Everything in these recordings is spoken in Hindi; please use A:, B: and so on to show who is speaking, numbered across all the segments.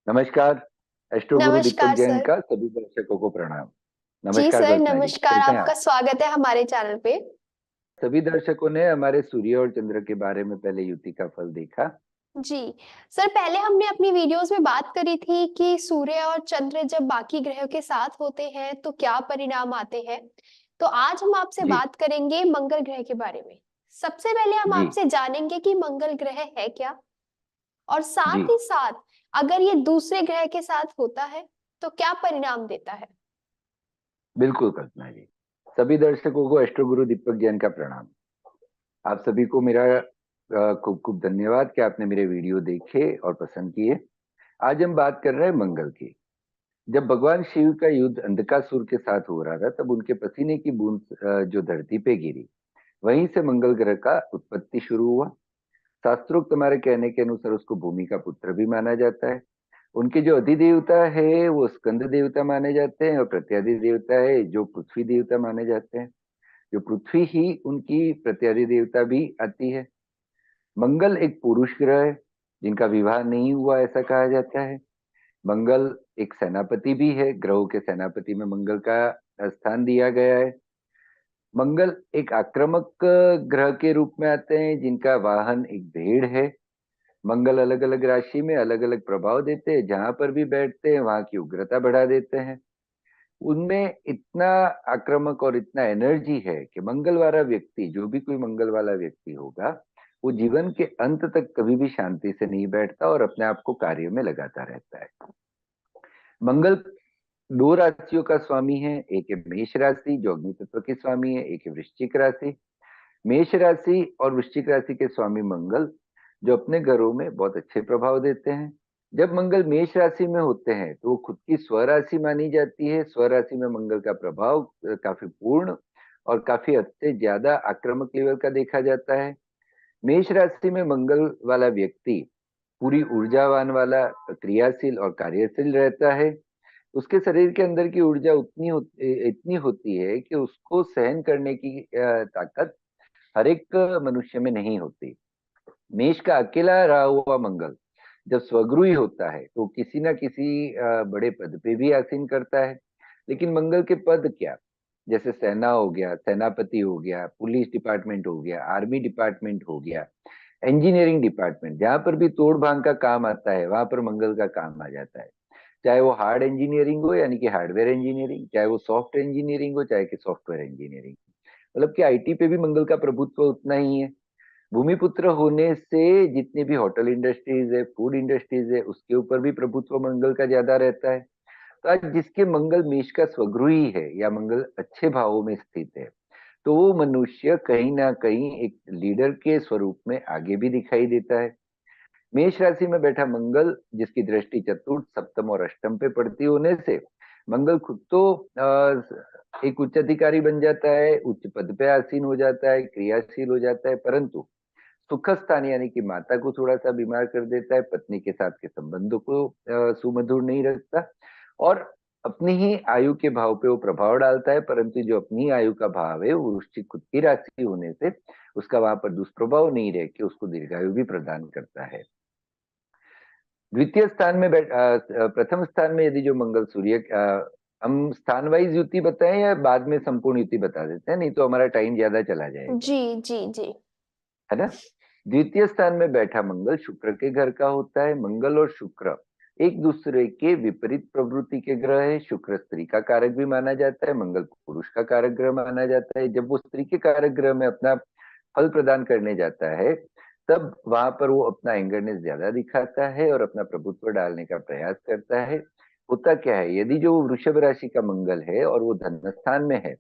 A: नमस्कार। एस्ट्रो गुरु दीपक
B: नमस्कार
A: जैन
B: सर।
A: का सभी दर्शकों को प्रणाम।
B: जी
A: नमस्कार
B: सर,
A: कल्पना जी,
B: नमस्कार।
A: कैसे हैं
B: आपका
A: आप?
B: स्वागत है हमारे चैनल पे।
A: सभी दर्शकों ने हमारे सूर्य और चंद्र के बारे में पहले युति का फल देखा।
B: जी सर, पहले हमने अपनी वीडियोस में बात करी थी कि सूर्य और चंद्र जब बाकी ग्रहों के साथ होते हैं तो क्या परिणाम आते हैं। तो आज हम आपसे
A: जी।
B: बात करेंगे मंगल ग्रह के बारे में। सबसे पहले हम
A: जी।
B: आपसे जानेंगे कि मंगल ग्रह है क्या, और
A: जी।
B: साथ ही साथ अगर ये दूसरे ग्रह के साथ होता है तो क्या परिणाम देता है।
A: बिल्कुल कल्पना जी। सभी दर्शकों को एस्ट्रो गुरु दीपक जैन का प्रणाम। आप सभी को मेरा खूब खूब धन्यवाद कि आपने मेरे वीडियो देखे और पसंद किए। आज हम बात कर रहे हैं मंगल की। जब भगवान शिव का युद्ध अंधकासुर के साथ हो रहा था, तब उनके पसीने की बूंद जो धरती पे गिरी, वहीं से मंगल ग्रह का उत्पत्ति शुरू हुआ। शास्त्रोक्त तुम्हारे कहने के अनुसार उसको भूमि का पुत्र भी माना जाता है। उनके जो अधिदेवता है वो स्कंद देवता माने जाते हैं, और प्रत्यादि देवता है जो पृथ्वी देवता माने जाते हैं। जो पृथ्वी ही उनकी प्रत्यादि देवता भी आती है। मंगल एक पुरुष ग्रह है जिनका विवाह नहीं हुआ ऐसा कहा जाता है। मंगल एक सेनापति भी है, ग्रहों के सेनापति में मंगल का स्थान दिया गया है। मंगल एक आक्रामक ग्रह के रूप में आते हैं जिनका वाहन एक भेड़ है। मंगल अलग अलग राशि में अलग अलग प्रभाव देते हैं, जहां पर भी बैठते हैं वहां की उग्रता बढ़ा देते हैं। उनमें इतना आक्रामक और इतना एनर्जी है कि मंगल वाला व्यक्ति, जो भी कोई मंगल वाला व्यक्ति होगा, वो जीवन के अंत तक कभी भी शांति से नहीं बैठता और अपने आप को कार्य में लगाता रहता है। मंगल दो राशियों का स्वामी है। एक है मेष राशि जो अग्नि तत्व के स्वामी है, एक है वृश्चिक राशि। मेष राशि और वृश्चिक राशि के स्वामी मंगल जो अपने घरों में बहुत अच्छे प्रभाव देते हैं। जब मंगल मेष राशि में होते हैं तो वो खुद की स्वराशि मानी जाती है। स्वराशि में मंगल का प्रभाव काफी पूर्ण और काफी हद से ज्यादा आक्रामक लेवल का देखा जाता है। मेष राशि में मंगल वाला व्यक्ति पूरी ऊर्जावान वाला, क्रियाशील और कार्यशील रहता है। उसके शरीर के अंदर की ऊर्जा इतनी होती है कि उसको सहन करने की ताकत हर एक मनुष्य में नहीं होती। मेष का अकेला रहा हुआ मंगल जब स्वगृही होता है तो किसी ना किसी बड़े पद पे भी आसीन करता है। लेकिन मंगल के पद क्या, जैसे सेना हो गया, सेनापति हो गया, पुलिस डिपार्टमेंट हो गया, आर्मी डिपार्टमेंट हो गया, इंजीनियरिंग डिपार्टमेंट, जहां पर भी तोड़ भांग का काम आता है वहां पर मंगल का काम आ जाता है। चाहे वो हार्ड इंजीनियरिंग हो यानी कि हार्डवेयर इंजीनियरिंग, चाहे वो सॉफ्ट इंजीनियरिंग हो, चाहे कि सॉफ्टवेयर इंजीनियरिंग। मतलब कि आईटी पे भी मंगल का प्रभुत्व उतना ही है। भूमिपुत्र होने से जितनी भी होटल इंडस्ट्रीज है, फूड इंडस्ट्रीज है, उसके ऊपर भी प्रभुत्व मंगल का ज्यादा रहता है। तो आज जिसके मंगल मेष का स्वगृही है या मंगल अच्छे भावों में स्थित है, तो वो मनुष्य कहीं ना कहीं एक लीडर के स्वरूप में आगे भी दिखाई देता है। मेष राशि में बैठा मंगल जिसकी दृष्टि चतुर्थ, सप्तम और अष्टम पे पड़ती होने से मंगल खुद तो एक उच्च अधिकारी बन जाता है, उच्च पद पे आसीन हो जाता है, क्रियाशील हो जाता है, परंतु सुख स्थान यानी कि माता को थोड़ा सा बीमार कर देता है, पत्नी के साथ के संबंधों को सुमधुर नहीं रखता, और अपनी ही आयु के भाव पे वो प्रभाव डालता है। परंतु जो अपनी आयु का भाव है वो उसकी खुद की राशि होने से उसका वहां पर दुष्प्रभाव नहीं रह के उसको दीर्घायु भी प्रदान करता है। द्वितीय स्थान में प्रथम स्थान में यदि जो मंगल सूर्य हम स्थान वाइज युति बताएं या बाद में संपूर्ण युति बता देते हैं, नहीं तो हमारा टाइम ज्यादा चला जाएगा,
B: जी जी जी।
A: है ना। द्वितीय स्थान में बैठा मंगल शुक्र के घर का होता है। मंगल और शुक्र एक दूसरे के विपरीत प्रवृत्ति के ग्रह है। शुक्र स्त्री का कारक भी माना जाता है, मंगल पुरुष का कारक ग्रह माना जाता है। जब वो स्त्री के कारक ग्रह में अपना फल प्रदान करने जाता है, तब वहां पर वो अपना एंगरनेस ज्यादा दिखाता है और अपना प्रभुत्व डालने का प्रयास करता है। होता क्या है, यदि जो वृषभ राशि का मंगल है और वो धन स्थान में है,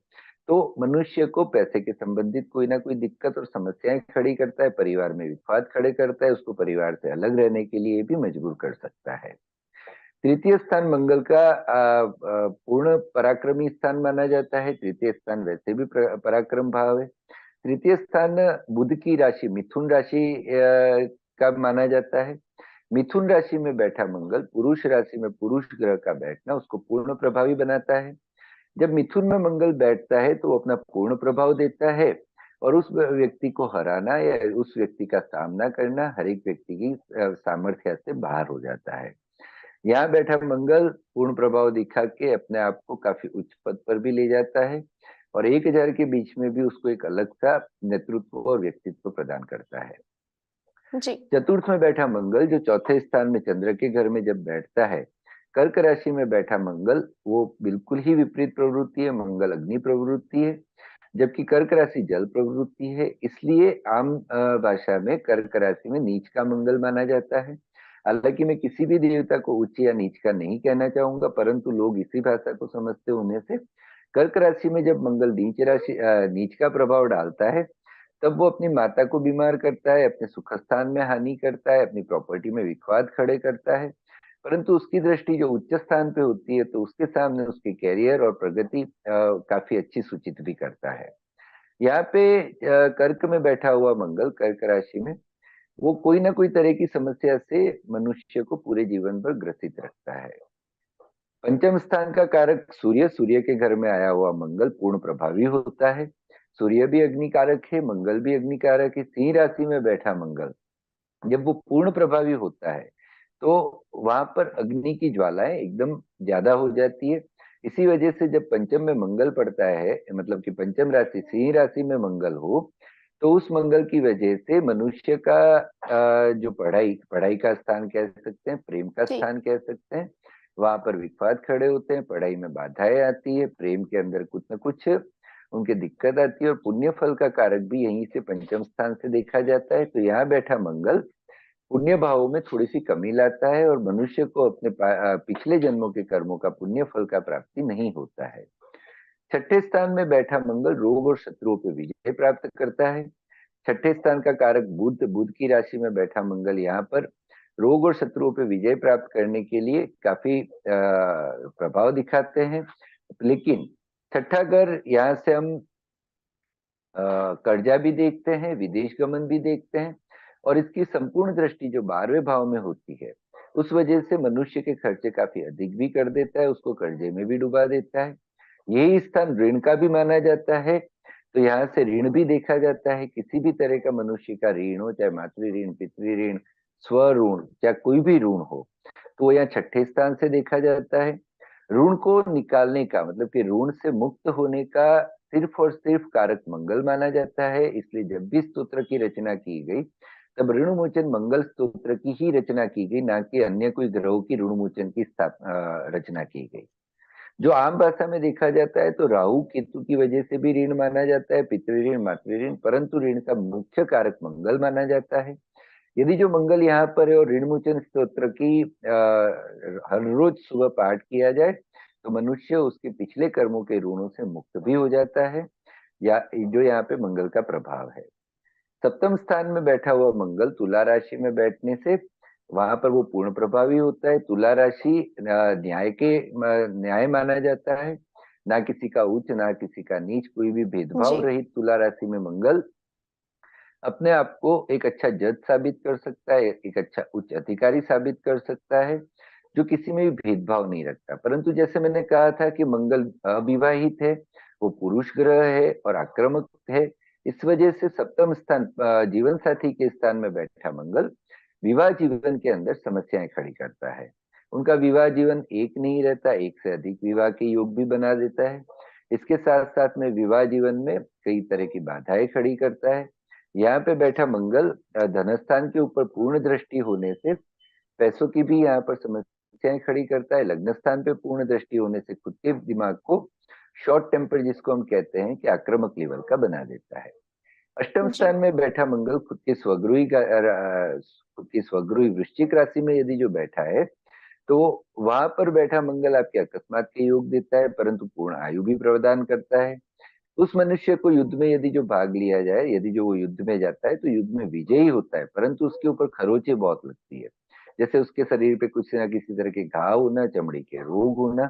A: तो मनुष्य को पैसे के संबंधित कोई ना कोई दिक्कत और समस्याएं खड़ी करता है, परिवार में विवाद खड़े करता है, उसको परिवार से अलग रहने के लिए भी मजबूर कर सकता है। तृतीय स्थान मंगल का पूर्ण पराक्रमी स्थान माना जाता है। तृतीय स्थान वैसे भी पराक्रम भाव है। तृतीय स्थान बुध की राशि मिथुन राशि का माना जाता है। मिथुन राशि में बैठा मंगल पुरुष राशि में पुरुष ग्रह का बैठना उसको पूर्ण प्रभावी बनाता है। जब मिथुन में मंगल बैठता है तो वो अपना पूर्ण प्रभाव देता है, और उस व्यक्ति को हराना या उस व्यक्ति का सामना करना हर एक व्यक्ति की सामर्थ्य से बाहर हो जाता है। यहाँ बैठा मंगल पूर्ण प्रभाव दिखा के अपने आप को काफी उच्च पद पर भी ले जाता है और 1000 के बीच में भी उसको एक अलग सा नेतृत्व और व्यक्तित्व प्रदान करता है।
B: जी।
A: चतुर्थ में बैठा मंगल जो चौथे स्थान में चंद्र के घर में जब बैठता है, कर्क राशि में बैठा मंगल वो बिल्कुल ही विपरीत प्रवृत्ति है। मंगल अग्नि प्रवृत्ति है, जबकि कर्क राशि जल प्रवृत्ति है। इसलिए आम भाषा में कर्क राशि में नीच का मंगल माना जाता है। हालांकि मैं किसी भी देवता को उच्च या नीच का नहीं कहना चाहूंगा, परंतु लोग इसी भाषा को समझते होने से कर्क राशि में जब मंगल नीच का प्रभाव डालता है, तब वो अपनी माता को बीमार करता है, अपने सुख स्थान में हानि करता है, अपनी प्रॉपर्टी में विवाद खड़े करता है। परंतु उसकी दृष्टि जो उच्च स्थान पे होती है, तो उसके सामने उसके कैरियर और प्रगति काफी अच्छी सूचित भी करता है। यहाँ पे कर्क में बैठा हुआ मंगल कर्क राशि में वो कोई ना कोई तरह की समस्या से मनुष्य को पूरे जीवन भर ग्रसित रखता है। पंचम स्थान का कारक सूर्य, सूर्य के घर में आया हुआ मंगल पूर्ण प्रभावी होता है। सूर्य भी अग्निकारक है, मंगल भी अग्निकारक है। सिंह राशि में बैठा मंगल जब वो पूर्ण प्रभावी होता है, तो वहां पर अग्नि की ज्वालाएं एकदम ज्यादा हो जाती है। इसी वजह से जब पंचम में मंगल पड़ता है, मतलब कि पंचम राशि सिंह राशि में मंगल हो, तो उस मंगल की वजह से मनुष्य का जो पढ़ाई पढ़ाई का स्थान कह सकते हैं, प्रेम का
B: जी।
A: स्थान कह सकते हैं, वहां पर विवाद खड़े होते हैं, पढ़ाई में बाधाएं आती है, प्रेम के अंदर कुछ न कुछ उनके दिक्कत आती है। और पुण्य फल का कारक भी यहीं से पंचम स्थान से देखा जाता है। तो यहाँ बैठा मंगल पुण्य भावों में थोड़ी सी कमी लाता है और मनुष्य को अपने पिछले जन्मों के कर्मों का पुण्य फल का प्राप्ति नहीं होता है। छठे स्थान में बैठा मंगल रोग और शत्रुओं पर विजय प्राप्त करता है। छठे स्थान का कारक बुध, बुध की राशि में बैठा मंगल यहाँ पर रोग और शत्रुओं पर विजय प्राप्त करने के लिए काफी प्रभाव दिखाते हैं। लेकिन छठा घर यहाँ से हम कर्जा भी देखते हैं, विदेश गमन भी देखते हैं, और इसकी संपूर्ण दृष्टि जो 12वें भाव में होती है, उस वजह से मनुष्य के खर्चे काफी अधिक भी कर देता है, उसको कर्जे में भी डुबा देता है। यही स्थान ऋण का भी माना जाता है। तो यहाँ से ऋण भी देखा जाता है। किसी भी तरह का मनुष्य का ऋण हो, चाहे मातृ ऋण, पितृ ऋण, स्व ऋण, चाहे कोई भी ऋण हो, तो वो यहाँ छठे स्थान से देखा जाता है। ऋण को निकालने का मतलब कि ऋण से मुक्त होने का सिर्फ और सिर्फ कारक मंगल माना जाता है। इसलिए जब भी स्तोत्र की रचना की गई, तब ऋण मोचन मंगल स्तोत्र की ही रचना की गई, ना कि अन्य कोई ग्रहों की ऋण मोचन की रचना की गई। जो आम भाषा में देखा जाता है, तो राहु केतु की वजह से भी ऋण माना जाता है, पितृ ऋण, मातृ ऋण, परंतु ऋण का मुख्य कारक मंगल माना जाता है। यदि जो मंगल यहाँ पर है और ऋण मोचन स्तोत्र की हर रोज सुबह पाठ किया जाए, तो मनुष्य उसके पिछले कर्मों के ऋणों से मुक्त भी हो जाता है, या जो यहाँ पे मंगल का प्रभाव है। सप्तम स्थान में बैठा हुआ मंगल तुला राशि में बैठने से वहां पर वो पूर्ण प्रभावी होता है। तुला राशि न्याय माना जाता है, ना किसी का उच्च ना किसी का नीच, कोई भी
B: जी।
A: भेदभाव रहित तुला राशि में मंगल अपने आप को एक अच्छा जज साबित कर सकता है, एक अच्छा उच्च अधिकारी साबित कर सकता है, जो किसी में भी भेदभाव नहीं रखता। परंतु जैसे मैंने कहा था कि मंगल अविवाहित है, वो पुरुष ग्रह है और आक्रामक है। इस वजह से सप्तम स्थान जीवन साथी के स्थान में बैठा मंगल विवाह जीवन के अंदर समस्याएं खड़ी करता है। उनका विवाह जीवन एक नहीं रहता, एक से अधिक विवाह के योग भी बना देता है। इसके साथ साथ में विवाह जीवन में कई तरह की बाधाएं खड़ी करता है। यहाँ पे बैठा मंगल धनस्थान के ऊपर पूर्ण दृष्टि होने से पैसों की भी यहाँ पर समस्याएं खड़ी करता है। लग्न स्थान पे पूर्ण दृष्टि होने से खुद के दिमाग को शॉर्ट टेम्पर, जिसको हम कहते हैं, कि आक्रामक लेवल का बना देता है। अष्टम
B: जी।
A: स्थान में बैठा मंगल खुद की स्वगृही वृश्चिक राशि में यदि जो बैठा है, तो वहां पर बैठा मंगल आपके अकस्मात के योग देता है, परंतु पूर्ण आयु भी प्रदान करता है। उस मनुष्य को युद्ध में यदि जो भाग लिया जाए, यदि जो वो युद्ध में जाता है, तो युद्ध में विजयी होता है, परंतु उसके ऊपर खरोंचें बहुत लगती है। जैसे उसके शरीर पे कुछ ना किसी तरह के घाव होना, चमड़ी के रोग होना,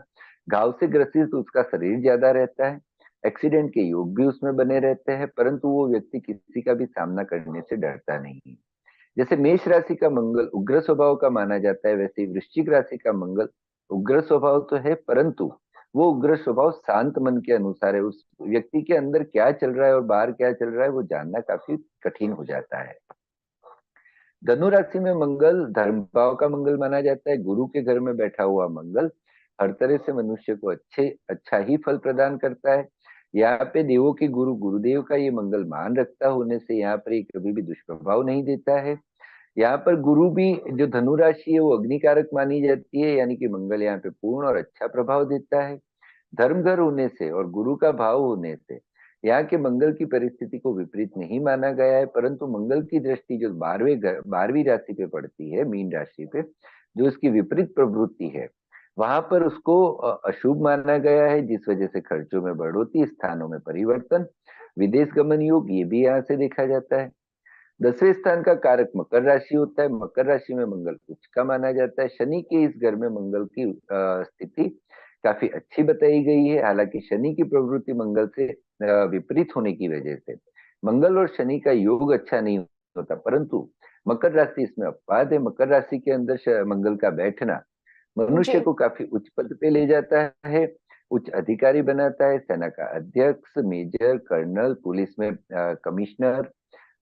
A: घाव से ग्रसित उसका शरीर ज्यादा रहता है, एक्सीडेंट के योग भी उसमें बने रहते हैं, परंतु वो व्यक्ति किसी का भी सामना करने से डरता नहीं है। जैसे मेष राशि का मंगल उग्र स्वभाव का माना जाता है, वैसे ही वृश्चिक राशि का मंगल उग्र स्वभाव तो है, परंतु वो उग्र स्वभाव शांत मन के अनुसार है। उस व्यक्ति के अंदर क्या चल रहा है और बाहर क्या चल रहा है, वो जानना काफी कठिन हो जाता है। धनु राशि में मंगल धर्म भाव का मंगल माना जाता है। गुरु के घर में बैठा हुआ मंगल हर तरह से मनुष्य को अच्छा ही फल प्रदान करता है। यहाँ पे देवों के गुरु गुरुदेव का ये मंगल मान रखता होने से यहाँ पर ये कभी भी दुष्प्रभाव नहीं देता है। यहाँ पर गुरु भी, जो धनु राशि है वो अग्निकारक मानी जाती है, यानी कि मंगल यहाँ पे पूर्ण और अच्छा प्रभाव देता है। धर्म घर होने से और गुरु का भाव होने से यहाँ के मंगल की परिस्थिति को विपरीत नहीं माना गया है, परंतु मंगल की दृष्टि जो 12वीं राशि पे पड़ती है, मीन राशि पे, जो इसकी विपरीत प्रवृत्ति है, वहां पर उसको अशुभ माना गया है, जिस वजह से खर्चों में बढ़ोतरी, स्थानों में परिवर्तन, विदेश गमन योग, ये भी यहाँ से देखा जाता है। 10वें स्थान का कारक मकर राशि होता है। मकर राशि में मंगल उच्च का माना जाता है। शनि के इस घर में मंगल की स्थिति काफी अच्छी बताई गई है। हालांकि शनि की प्रवृत्ति मंगल से विपरीत होने की वजह से मंगल और शनि का योग अच्छा नहीं होता, परंतु मकर राशि इसमें अपवाद है। मकर राशि के अंदर मंगल का बैठना
B: जी।
A: मनुष्य को काफी उच्च पद पे ले जाता है, उच्च अधिकारी बनाता है। सेना का अध्यक्ष, मेजर, कर्नल, पुलिस में कमिश्नर,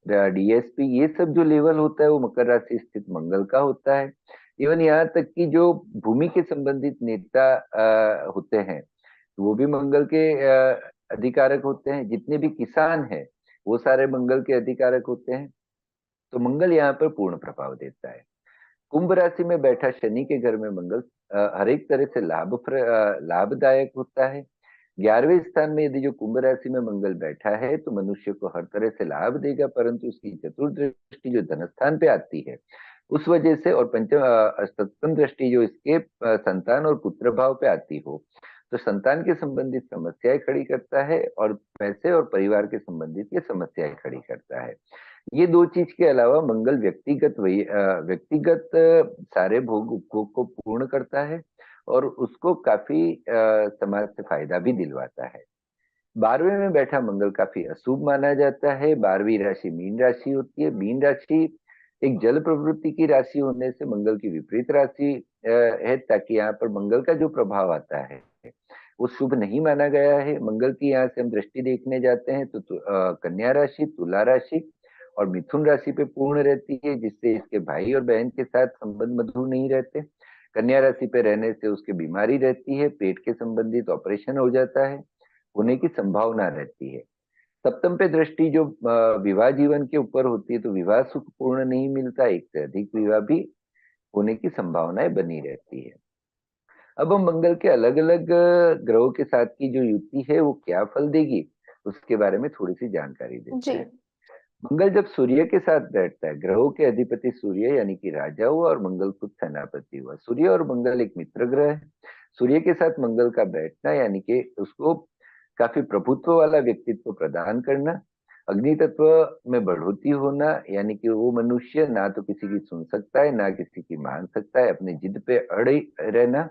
A: डीएसपी, ये सब जो लेवल होता है वो मकर राशि स्थित मंगल का होता है। इवन यहाँ तक कि जो भूमि के संबंधित नेता होते हैं वो भी मंगल के अधिकारक होते हैं। जितने भी किसान हैं वो सारे मंगल के अधिकारक होते हैं। तो मंगल यहाँ पर पूर्ण प्रभाव देता है। कुंभ राशि में बैठा शनि के घर में मंगल हर एक तरह से लाभदायक होता है। 11वें स्थान में यदि जो कुंभ राशि में मंगल बैठा है तो मनुष्य को हर तरह से लाभ देगा, परंतु उसकी चतुर्दृष्टि जो धन स्थान पे आती है उस वजह से, और पंचम सप्तम दृष्टि जो इसके संतान और पुत्र भाव पे आती हो, तो संतान के संबंधित समस्याएं खड़ी करता है और पैसे और परिवार के संबंधित ये समस्याएं खड़ी करता है। ये दो चीज के अलावा मंगल व्यक्तिगत सारे भोग उपभोग को पूर्ण करता है और उसको काफी समाज से फायदा भी दिलवाता है। 12वें में बैठा मंगल काफी अशुभ माना जाता है। 12वीं राशि मीन राशि होती है। मीन राशि एक जल प्रवृत्ति की राशि होने से मंगल की विपरीत राशि है, ताकि यहाँ पर मंगल का जो प्रभाव आता है वो शुभ नहीं माना गया है। मंगल की यहाँ से हम दृष्टि देखने जाते हैं तो कन्या राशि, तुला राशि और मिथुन राशि पे पूर्ण रहती है, जिससे इसके भाई और बहन के साथ संबंध मधुर नहीं रहते। कन्या राशि पे रहने से उसकी बीमारी रहती है, पेट के संबंधित ऑपरेशन हो जाता है, होने की संभावना रहती है। सप्तम पे दृष्टि जो विवाह जीवन के ऊपर होती है तो विवाह सुख पूर्ण नहीं मिलता, एक से अधिक विवाह भी होने की संभावनाएं बनी रहती है। अब हम मंगल के अलग अलग ग्रहों के साथ की जो युति है वो क्या फल देगी उसके बारे में थोड़ी सी जानकारी
B: जी।
A: देते हैं। मंगल जब सूर्य के साथ बैठता है, ग्रहों के अधिपति सूर्य यानी कि राजा हुआ और मंगल खुद सेनापति हुआ। सूर्य और मंगल एक मित्र ग्रह है। सूर्य के साथ मंगल का बैठना यानी कि उसको काफी प्रभुत्व वाला व्यक्तित्व प्रदान करना, अग्नि तत्व में बढ़ोतरी होना, यानी कि वो मनुष्य ना तो किसी की सुन सकता है ना किसी की मान सकता है, अपने जिद पे अड़े रहना।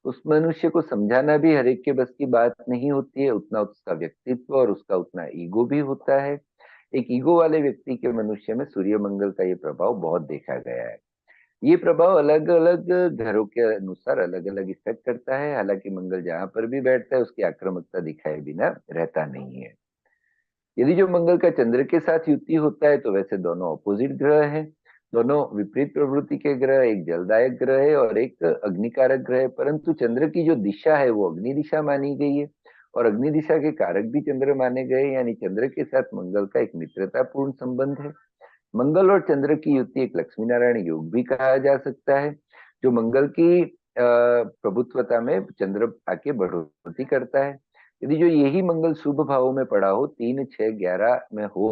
A: उस मनुष्य को समझाना भी हर एक के बस की बात नहीं होती है, उतना उसका व्यक्तित्व और उसका उतना ईगो भी होता है। एक ईगो वाले व्यक्ति के मनुष्य में सूर्य मंगल का ये प्रभाव बहुत देखा गया है। ये प्रभाव अलग अलग घरों के अनुसार अलग अलग इफेक्ट करता है। हालांकि मंगल जहां पर भी बैठता है उसकी आक्रामकता दिखाए बिना रहता नहीं है। यदि जो मंगल का चंद्र के साथ युति होता है तो वैसे दोनों अपोजिट ग्रह हैं, दोनों विपरीत प्रवृत्ति के ग्रह, एक जलदायक ग्रह है और एक अग्निकारक ग्रह है, परंतु चंद्र की जो दिशा है वो अग्नि दिशा मानी गई है और अग्नि दिशा के कारक भी चंद्र माने गए, यानी चंद्र के साथ मंगल का एक मित्रतापूर्ण संबंध है। मंगल और चंद्र की युति एक लक्ष्मी नारायण योग भी कहा जा सकता है। जो मंगल की प्रभुत्वता में चंद्र आके बढ़ोतरी करता है। यदि जो यही मंगल शुभ भावों में पड़ा हो, 3, 6, 11 में हो,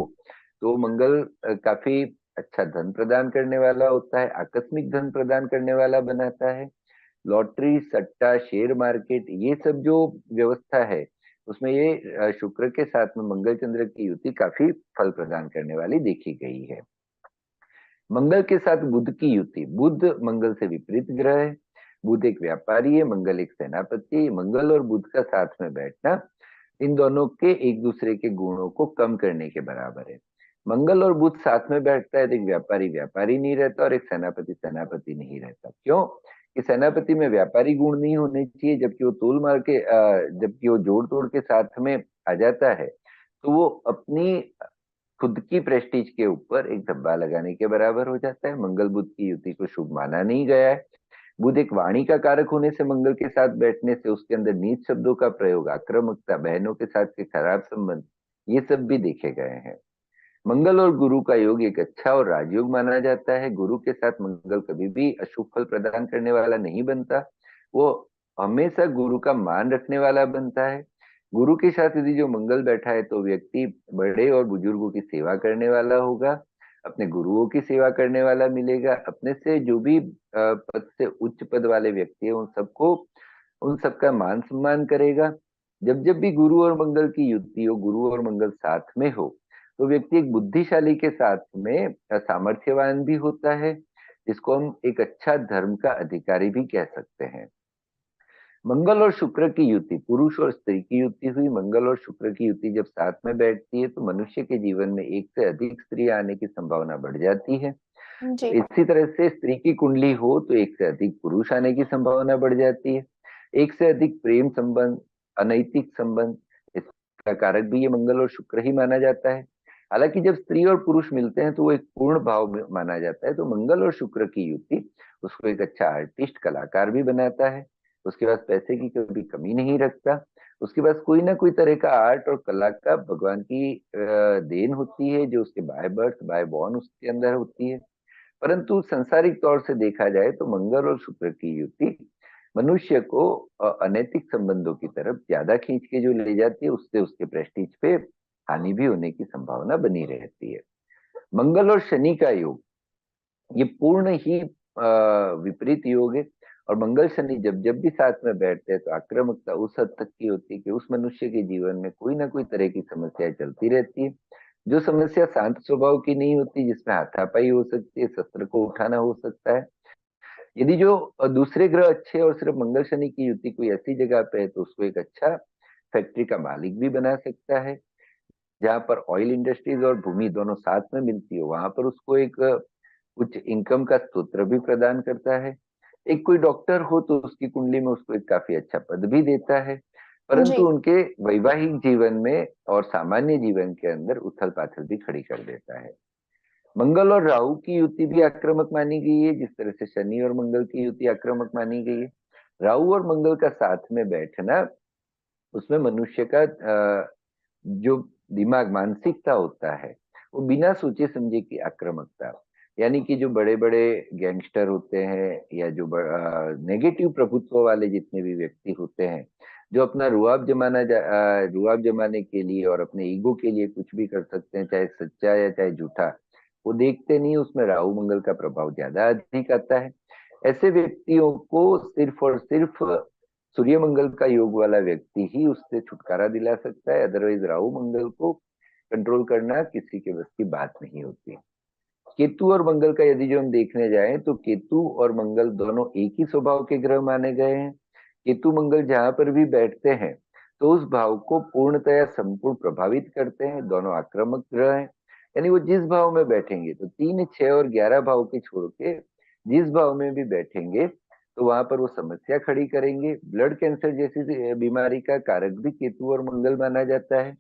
A: तो मंगल काफी अच्छा धन प्रदान करने वाला होता है, आकस्मिक धन प्रदान करने वाला बनाता है। लॉटरी, सट्टा, शेयर मार्केट, ये सब जो व्यवस्था है उसमें ये शुक्र के साथ में मंगल चंद्र की युति काफी फल प्रदान करने वाली देखी गई है। मंगल के साथ बुध की युति, बुध मंगल से विपरीत ग्रह है। बुध एक व्यापारी है, मंगल एक सेनापति है। मंगल और बुध का साथ में बैठना इन दोनों के एक दूसरे के गुणों को कम करने के बराबर है। मंगल और बुध साथ में बैठता है तो एक व्यापारी व्यापारी नहीं रहता और एक सेनापति सेनापति नहीं रहता। क्यों? कि सेनापति में व्यापारी गुण नहीं होने चाहिए, जबकि वो तोल मार के जबकि वो जोड़ तोड़ के साथ में आ जाता है तो वो अपनी खुद की प्रेस्टीज के ऊपर एक धब्बा लगाने के बराबर हो जाता है। मंगल बुध की युति को शुभ माना नहीं गया है। बुध एक वाणी का कारक होने से मंगल के साथ बैठने से उसके अंदर नीच शब्दों का प्रयोग, आक्रामकता, बहनों के साथ के खराब संबंध, ये सब भी देखे गए हैं। मंगल और गुरु का योग एक अच्छा और राजयोग माना जाता है। गुरु के साथ मंगल कभी भी अशुभ फल प्रदान करने वाला नहीं बनता, वो हमेशा गुरु का मान रखने वाला बनता है। गुरु के साथ यदि जो मंगल बैठा है तो व्यक्ति बड़े और बुजुर्गों की सेवा करने वाला होगा, अपने गुरुओं की सेवा करने वाला मिलेगा। अपने से जो भी पद से उच्च पद वाले व्यक्ति है उन सबको, उन सबका मान सम्मान करेगा। जब जब भी गुरु और मंगल की युति हो, गुरु और मंगल साथ में हो, तो व्यक्ति एक बुद्धिशाली के साथ में सामर्थ्यवान भी होता है, जिसको हम एक अच्छा धर्म का अधिकारी भी कह सकते हैं। मंगल और शुक्र की युति, पुरुष और स्त्री की युति हुई। मंगल और शुक्र की युति जब साथ में बैठती है तो मनुष्य के जीवन में एक से अधिक स्त्री आने की संभावना बढ़ जाती है।
B: जी।
A: इसी तरह से स्त्री की कुंडली हो तो एक से अधिक पुरुष आने की संभावना बढ़ जाती है। एक से अधिक प्रेम संबंध, अनैतिक संबंध, इसका कारक भी ये मंगल और शुक्र ही माना जाता है। हालांकि जब स्त्री और पुरुष मिलते हैं तो वो एक पूर्ण भाव में माना जाता है। तो मंगल और शुक्र की युति उसको एक अच्छा आर्टिस्ट, कलाकार भी बनाता है। उसके पास पैसे की कभी कमी नहीं रखता। उसके पास कोई ना कोई तरह का आर्ट और कला का भगवान की देन होती है, जो उसके बाय बर्थ, बाय बॉर्न उसके अंदर होती है। परंतु सांसारिक तौर से देखा जाए तो मंगल और शुक्र की युति मनुष्य को अनैतिक संबंधों की तरफ ज्यादा खींच के जो ले जाती है, उससे उसके प्रेस्टीज पे हानि भी होने की संभावना बनी रहती है। मंगल और शनि का योग, ये पूर्ण ही विपरीत योग है। और मंगल शनि जब जब भी साथ में बैठते हैं तो आक्रामकता उस हद तक की होती है कि उस मनुष्य के जीवन में कोई ना कोई तरह की समस्याएं चलती रहती है। जो समस्या शांत स्वभाव की नहीं होती, जिसमें हाथापाई हो सकती है, शस्त्र को उठाना हो सकता है। यदि जो दूसरे ग्रह अच्छे और सिर्फ मंगल शनि की युति कोई ऐसी जगह पे है तो उसको एक अच्छा फैक्ट्री का मालिक भी बना सकता है। जहां पर ऑयल इंडस्ट्रीज और भूमि दोनों साथ में मिलती हो, वहां पर उसको एक उच्च इनकम का स्रोत भी प्रदान करता है। एक कोई डॉक्टर हो तो उसकी कुंडली में उसको एक काफी अच्छा पद भी देता है।
B: जी।
A: परंतु उनके वैवाहिक जीवन में और सामान्य जीवन के अंदर उथल पाथल भी खड़ी कर देता है। मंगल और राहु की युति भी आक्रामक मानी गई है, जिस तरह से शनि और मंगल की युति आक्रामक मानी गई है। राहु और मंगल का साथ में बैठना, उसमें मनुष्य का जो दिमाग, मानसिकता होता है, वो बिना सोचे समझे की आक्रामकता, यानी कि जो बड़े बड़े गैंगस्टर होते हैं या जो नेगेटिव प्रभुत्व वाले जितने भी व्यक्ति होते हैं, जो अपना रुआब जमाने के लिए और अपने ईगो के लिए कुछ भी कर सकते हैं, चाहे सच्चा या चाहे झूठा, वो देखते नहीं। उसमें राहु मंगल का प्रभाव ज्यादा अधिक आता है। ऐसे व्यक्तियों को सिर्फ और सिर्फ सूर्य मंगल का योग वाला व्यक्ति ही उससे छुटकारा दिला सकता है। अदरवाइज राहु मंगल को कंट्रोल करना किसी के बस की बात नहीं होती। केतु और मंगल का यदि जो हम देखने जाएं तो केतु और मंगल दोनों एक ही स्वभाव के ग्रह माने गए हैं। केतु मंगल जहां पर भी बैठते हैं तो उस भाव को पूर्णतया संपूर्ण प्रभावित करते हैं। दोनों आक्रामक ग्रह हैं, यानी वो जिस भाव में बैठेंगे, तो 3, 6 और 11 भाव के छोड़ के जिस भाव में भी बैठेंगे तो वहां पर वो समस्या खड़ी करेंगे। ब्लड कैंसर जैसी बीमारी का कारक भी केतु और मंगल माना जाता है।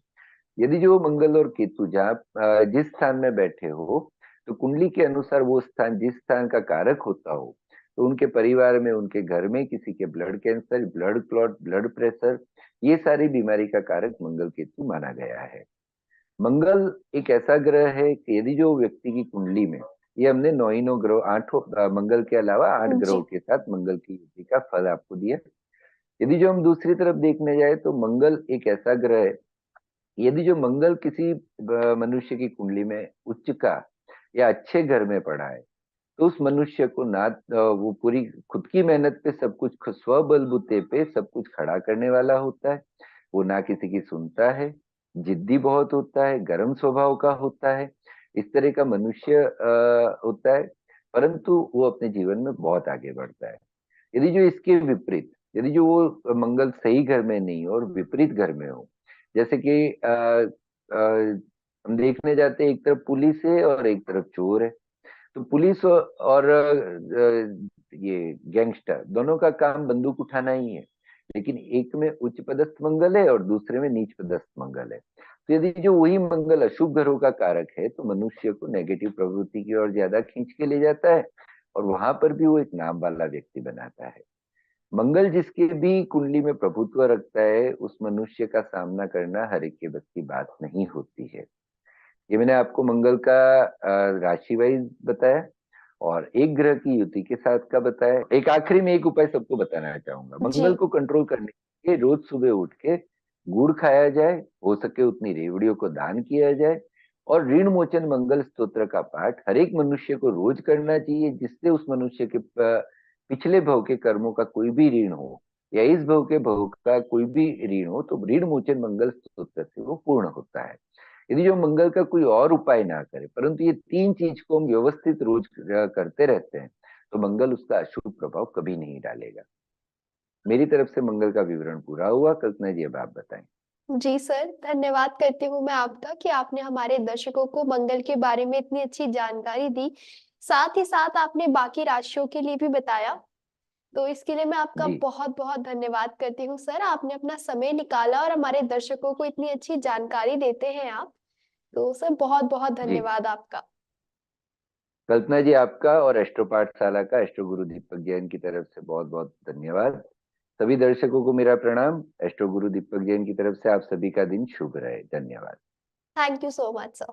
A: यदि जो मंगल और केतु जहाँ जिस स्थान में बैठे हो, तो कुंडली के अनुसार वो स्थान जिस स्थान का कारक होता हो, तो उनके परिवार में, उनके घर में किसी के blood cancer, blood clot, blood pressure, ये सारी बीमारी का कारक मंगल केतु माना गया है। मंगल एक ऐसा ग्रह है कि यदि जो व्यक्ति की कुंडली में, ये हमने 9 ही 9 ग्रह, 8 मंगल के अलावा 8
B: जी।
A: ग्रहों के साथ मंगल की युति का फल आपको दिया। यदि जो हम दूसरी तरफ देखने जाए तो मंगल एक ऐसा ग्रह है, यदि जो मंगल किसी मनुष्य की कुंडली में उच्च का या अच्छे घर में पड़ा है, तो उस मनुष्य को ना वो पूरी खुद की मेहनत पे सब कुछ, स्वबलबूते पे सब कुछ खड़ा करने वाला होता है। वो ना किसी की सुनता है, जिद्दी बहुत होता है, गर्म स्वभाव का होता है, इस तरह का मनुष्य होता है। परंतु वो अपने जीवन में बहुत आगे बढ़ता है। यदि जो इसके विपरीत, यदि जो वो मंगल सही घर में नहीं हो और विपरीत घर में हो, जैसे कि हम देखने जाते हैं, एक तरफ पुलिस है और एक तरफ चोर है। तो पुलिस और ये गैंगस्टर दोनों का काम बंदूक उठाना ही है, लेकिन एक में उच्च पदस्थ मंगल है और दूसरे में नीच पदस्थ मंगल है। तो यदि जो वही मंगल अशुभ ग्रहों का कारक है तो मनुष्य को नेगेटिव प्रवृत्ति की ओर ज्यादा खींच के ले जाता है, और वहां पर भी वो एक नाम वाला व्यक्ति बनाता है। मंगल जिसके भी कुंडली में प्रभुत्व रखता है उस मनुष्य का सामना करना हर एक के बस की बात नहीं होती है। ये मैंने आपको मंगल का राशि वाइज बताया, और एक ग्रह की युति के साथ का बताया। एक आखिरी में एक उपाय सबको बताना चाहूंगा।
B: जी।
A: मंगल को कंट्रोल करने के लिए रोज सुबह उठ के गुड़ खाया जाए, हो सके उतनी रेवड़ियों को दान किया जाए, और ऋण मोचन मंगल स्तोत्र का पाठ हर एक मनुष्य को रोज करना चाहिए, जिससे उस मनुष्य के पिछले भव के कर्मों का कोई भी ऋण हो या इस भव के भव का कोई भी ऋण हो तो ऋण मोचन मंगल स्तोत्र से वो पूर्ण होता है। यदि जो मंगल का कोई और उपाय ना करे परंतु ये तीन चीज को हम व्यवस्थित रोज करते रहते हैं तो मंगल उसका अशुभ प्रभाव कभी नहीं डालेगा। मेरी तरफ से मंगल का विवरण पूरा हुआ। कल्पना जी अब आप बताएं।
B: जी सर, धन्यवाद करती हूँ मैं आपका कि आपने हमारे दर्शकों को मंगल के बारे में इतनी अच्छी जानकारी दी। साथ ही साथ आपने बाकी राशियों के लिए भी बताया। तो इसके लिए मैं आपका
A: जी
B: बहुत-बहुत धन्यवाद करती हूँ सर। आपने अपना समय निकाला और हमारे दर्शकों को इतनी अच्छी जानकारी देते हैं आप। तो सर बहुत-बहुत
A: जी।
B: धन्यवाद आपका।
A: कल्पना जी आपका और एस्ट्रो पाठशाला का एस्ट्रो गुरु दीपक जैन की तरफ से बहुत बहुत धन्यवाद। सभी दर्शकों को मेरा प्रणाम। एस्ट्रो गुरु दीपक जैन की तरफ से आप सभी का दिन शुभ रहे। धन्यवाद।
B: Thank you so much sir.